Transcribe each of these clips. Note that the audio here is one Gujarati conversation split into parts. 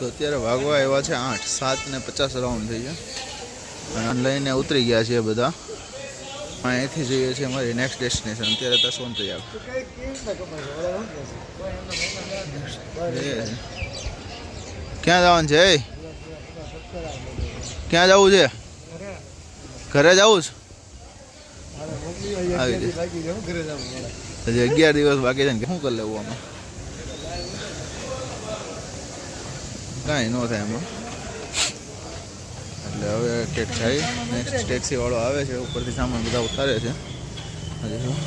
તો અત્યારે વાગવા આવ્યા છે 8, 7:50 રાઉન્ડ થઈ ગયા અને લઈને ઉતરી ગયા છીએ બધા. અહીંથી જઈએ છીએ અમારી નેક્સ્ટ ડેસ્ટિનેશન. અત્યારે તો સોનપ્રયાગ. ક્યાં જવાનું છે? ક્યાં જવું છે? ઘરે જવું છે? આવી હજી 11 દિવસ બાકી છે ને શું કરી લેવું આમાં? કાંઈ ન થાય એમાં. એટલે હવે ટેક જાય. નેક્સ્ટ ટેક્સીવાળો આવે છે, ઉપરથી સામાન બધા ઉતારે છે. હજી શું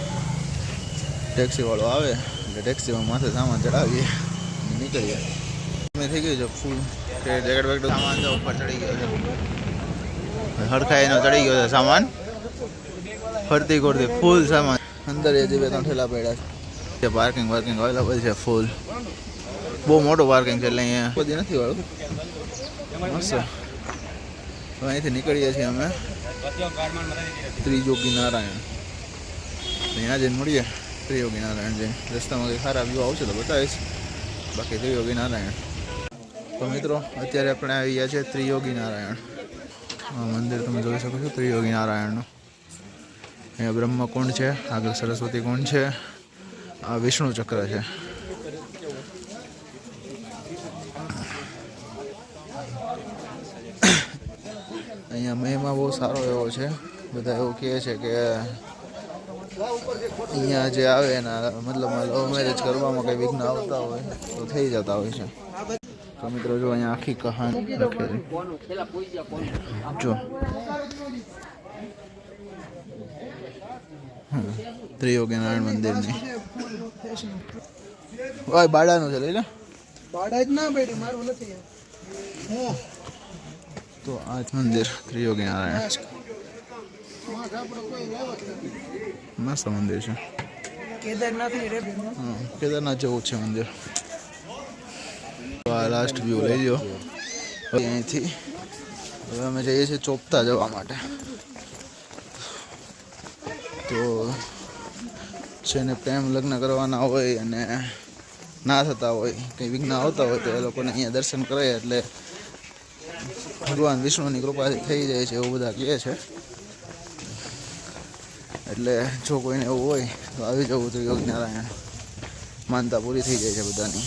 ટેક્સીવાળો આવે એટલે ટેક્સીમાં માથે સામાન ચડાવીએ નીકળીએ. મેં થઈ ગયું છે ફૂલ કે જેકેટ વેકેટ સામાન તો ઉપર ચડી ગયો છે. હરખાઈનો ચડી ગયો છે સામાન. ફરતી ફરતી ફૂલ સામાન અંદર એ જે 2-3 ઠેલા પડ્યા છે. પાર્કિંગ અવેલેબલ છે ફૂલ. બહુ મોટું પાર્કિંગ છે એટલે અહીંયા બધી નથી વાળું મસ્ત. હવે અહીંથી નીકળીએ છીએ અમે ત્રિયોગી નારાયણ. ત્યાં જઈને મળીએ ત્રિયોગી નારાયણ જઈને. રસ્તામાં કંઈ સારા વ્યૂ આવશે તો બતાવીશ. બાકી ત્રિયોગી નારાયણ. તો મિત્રો અત્યારે આપણે આવી ગયા છીએ ત્રિયોગી નારાયણ. મંદિર તમે જોઈ શકો છો ત્રિયોગી નારાયણનું. અહીંયા બ્રહ્મકુંડ છે, આગળ સરસ્વતી કુંડ છે, આ વિષ્ણુ ચક્ર છે. અહીંયા મહિમા બહુ સારો એવો છે. બધા એવું કહે છે કે અહીંયા જે આવે એના મતલબમાં લવ મેરેજ કરવામાં કંઈ વિઘ્ન આવતા હોય તો થઈ જતા હોય છે. તો મિત્રો જો અહીંયા આખી કહાની લખેલી જો ત્રિયોગી નારાયણ મંદિરની. ઓય બાડાનું છે લઈ લે. બાડા જ ના બેડી મારું નથી. તો આ મંદિર ત્રિયોગી નારાયણ મસ્ત મંદિર છે. કેદારનાથ જેવું છે મંદિર. આ લાસ્ટ વ્યૂ લઈ લો અહીંથી. હવે અમે જઈએ છીએ ચોપતા જવા માટે. તો જેને પ્રેમ લગ્ન કરવાના હોય અને ના થતા હોય, કંઈ વિઘ્ન આવતા હોય તો એ લોકોને અહીંયા દર્શન કરે એટલે ભગવાન વિષ્ણુની કૃપાથી થઈ જાય છે એવું બધા કહે છે. એટલે જો કોઈને એવું હોય તો આવી જવું ત્રિયોગી નારાયણ. માનતા પૂરી થઈ જાય છે બધાની.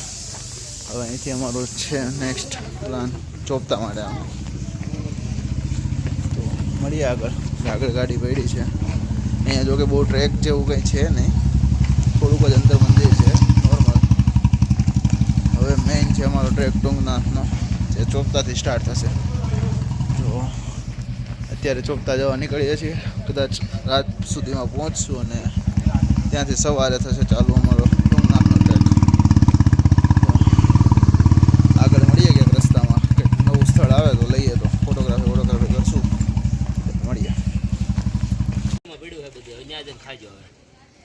હવે અહીંથી અમારો છે નેક્સ્ટ પ્લાન ચોપતા માટે. તો મળીએ આગળ ગાડી પડી છે. અહીંયા જો કે બહુ ટ્રેક જેવું કંઈ છે નહીં, થોડુંક જ અંદર મંદિર છે નોર્મલ. હવે મેઇન છે અમારો ટ્રેક ટુંગનાથનો, જે ચોપતાથી સ્ટાર્ટ થશે. જો અત્યારે ચોપતા જવા નીકળીએ છીએ. કદાચ રાત સુધીમાં પહોંચશું અને ત્યાંથી સવારે થશે ચાલુ અમારો ટુંગનાથનો ટ્રેક. આગળ મળીએ ક્યાંક રસ્તામાં કંઈક નવું સ્થળ આવે તો લઈએ, તો ફોટોગ્રાફી કરશું. મળીએ.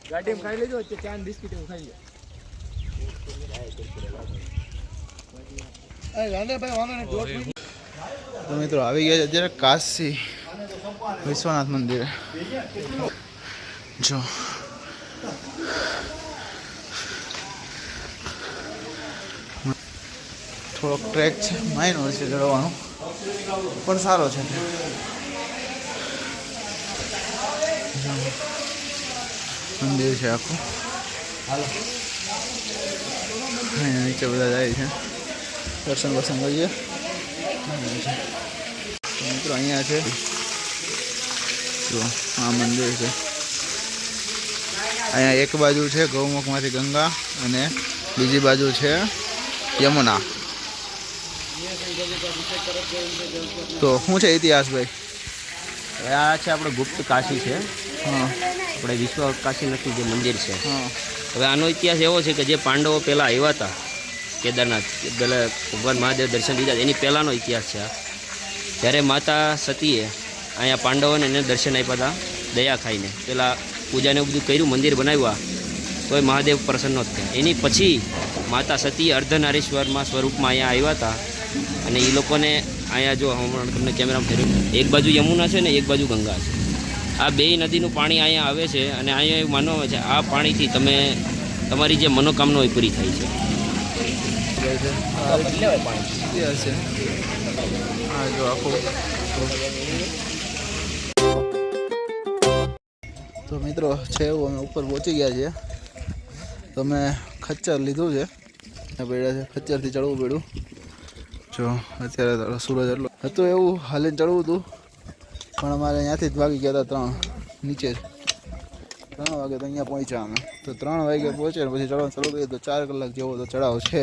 ગાડીમાં ખાઈ લેજો, ચા બિસ્કીટ એવું ખાઈ લો. તો મિત્રો આવી ગયા છે અત્યારે કાશી વિશ્વનાથ મંદિરે. જો થોડોક ટ્રેક છે, માઇનોર છે ચડવાનો, પણ સારો છે. મંદિર છે આખું. અહીંયા નીચે બધા જાય છે, દર્શન કરીએ. મિત્રો અહીંયા છે જો આ મંદિર છે. અહીંયા એક બાજુ છે ગૌમુખમાંથી ગંગા અને બીજી બાજુ છે યમુના. તો શું છે ઇતિહાસ ભાઈ? આ છે આપણે ગુપ્ત કાશી છે. હા, આપણે વિશ્વ કાશીનાથનું જે મંદિર છે. હા. હવે આનો ઇતિહાસ એવો છે કે જે પાંડવો પહેલાં આવ્યા હતા કેદારનાથ, પહેલાં ભગવાન મહાદેવ દર્શન લીધા, એની પહેલાંનો ઇતિહાસ છે. જ્યારે માતા સતીએ અહીંયા પાંડવોને એને દર્શન આપ્યા હતા દયા ખાઈને. પહેલાં પૂજાને એવું બધું કર્યું, મંદિર બનાવ્યા, તોય મહાદેવ પ્રસન્ન જ થયા. એની પછી માતા સતીએ અર્ધનારીશ્વરમાં સ્વરૂપમાં અહીંયા આવ્યા હતા અને એ લોકોને અહીંયા જો હમણાં તમને કેમેરામાં ફેરવ્યું, એક બાજુ યમુના છે ને એક બાજુ ગંગા છે. આ બે નદીનું પાણી અહીંયા આવે છે અને અહીંયા એવું માનવામાં આવે છે આ પાણીથી તમારી જે મનોકામના હોય પૂરી થાય છે. ઇતિહાસ છે. આ જો આખું તો મિત્રો છે એવું અમે ઉપર પહોંચી ગયા છીએ. તો મેં ખચ્ચર લીધું છે, પડ્યા છે, ખચ્ચરથી ચડવું પડ્યું. જો અત્યારે સૂરજ એટલો હતું એવું હાલીને ચડવું હતું, પણ અમારે અહીંયાથી જ વાગી ગયા હતા 3 નીચે જ 3 વાગે તો અહીંયા પહોંચ્યા અમે. તો 3 વાગે પહોંચે ને પછી ચડવાનું ચાલુ કરીએ તો 4 કલાક જેવો તો ચડાવ છે.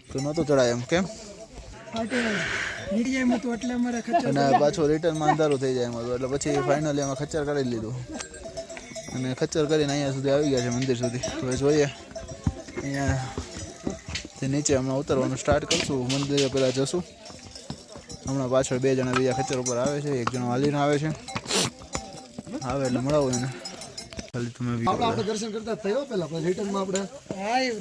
તો નહોતો ચડાય એમ કેમ, અને પાછું રિટર્નમાં અંધારું થઈ જાય એમાં તો, એટલે પછી ફાઇનલી અમે ખચ્ચર કરી લીધું અને ખચ્ચર કરીને અહીંયા સુધી આવી ગયા છે મંદિર સુધી. હવે જોઈએ અહીંયાથી નીચે હમણાં ઉતરવાનું સ્ટાર્ટ કરશું. મંદિરે પહેલાં જશું. હમણાં પાછળ 2 જણા બીજા ખચ્ચર ઉપર આવે છે, 1 જણો હાલીને આવે છે. આવે એટલે મળાવું એને. ખાલી તમે આપણે દર્શન કરતા થયો પેલા પછી રિટર્નમાં આપણે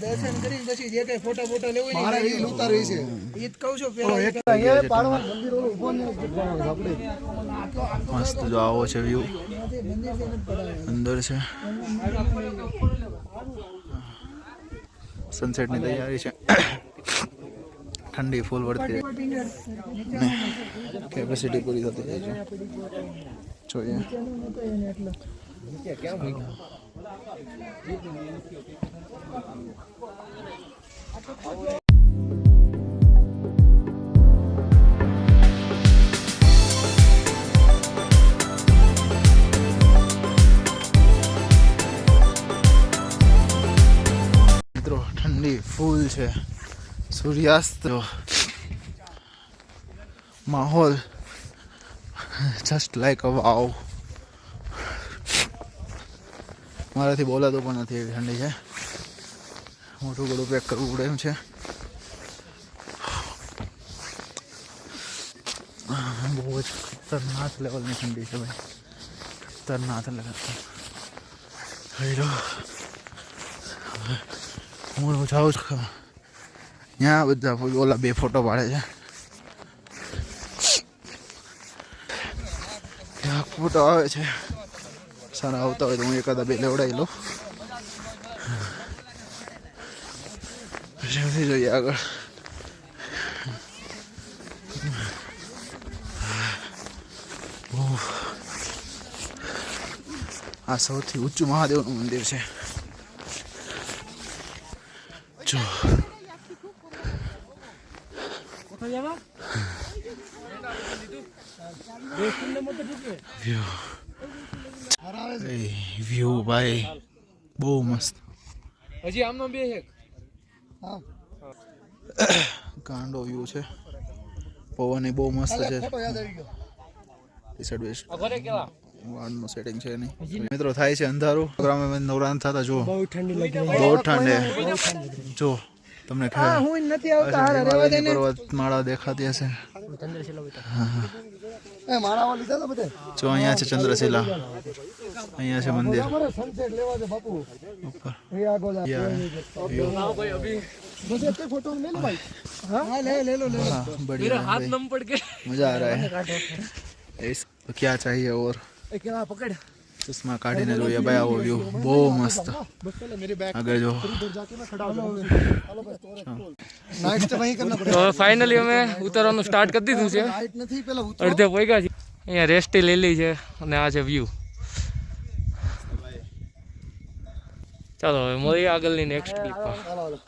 દર્શન કરી પછી જે કઈ ફોટા લેવું મારે રીલ ઉતારવી છે ઈ જ કહું છું પેલા એ પાડવા મંદિર ઓલું ઉભો ને આપણે મસ્ત જો આવો છે વ્યૂ અંદર છે. સનસેટની તૈયારી છે. ઠંડી ફૂલ વળતી કેપેસિટી પૂરી થતી જાય છે. જોઈએ મિત્રો ઠંડી ફૂલ છે. સૂર્યાસ્ત માહોલ જસ્ટ લાઈક અ વાવ. મારાથી બોલાતું પણ નથી, એવી ઠંડી છે. મોટું ગળું પેક કરવું પડે એમ છે. બહુ જ ખતરનાક લેવલની ઠંડી છે ભાઈ, ખતરનાક લેવલ. હું જાઉં છું ત્યાં બધા ઓલા 2 ફોટો પાડે છે. ત્યાં ફોટો આવે છે, સારા આવતા હોય તો હું એકાદા 2 લેવડાવી લઉં. પછી જોઈએ આગળ. આ સૌથી ઊંચું મહાદેવનું મંદિર છે. જો વ્યૂ ભાઈ બહુ મસ્ત. હજી આમનો 2 છે. ગાંડો વ્યૂ છે. પવન એ બહુ મસ્ત છે. ફોટો યાદ આવી ગયો. ઈસડ વેસ્ટ ઘરે કેવા વાળનું સેટિંગ છે નહીં. મિત્રો થાય છે અંધારું. પ્રોગ્રામે નવરાન થતા જો બહુ ઠંડી લાગી. બહુ ઠંડ જો તમને હું નથી આવતા હારે રહેવા દે ને. પર્વતમાળા દેખાતી હશે. એ માળાઓ લીધા તો બધે. જો અહીંયા છે ચંદ્રશિલા, અહીંયા છે મંદિર અમારે સનસેટ લેવા છે બાપુ ઉપર. એ આગળ બસ એક ફોટો લે લો ભાઈ. હા ले लो हाँ, बढ़िया हाथ भाई, नम पड़ के मजा आ रहा है. इसको क्या चाहिए और એ કેવા પકડ ચશ્મા કાઢીને જોઈએ ભાઈ. આવો વ્યૂ બહુ મસ્ત. આગળ જો इधर जाके मैं खड़ा हो जाऊं. नाइट वहीं करना તો पड़ेगा. ફાઇનલી અમે ઉતરવાનું સ્ટાર્ટ કરી દીધું છે. नाइट નથી પેલા ઉતરો. અડધે પહોંચ્યા છે. અહીંયા રેસ્ટી લીલી છે અને આ છે વ્યૂ. ચાલો હવે મળીએ આગળની નેક્સ્ટ ક્લિપમાં. હાલો હાલો.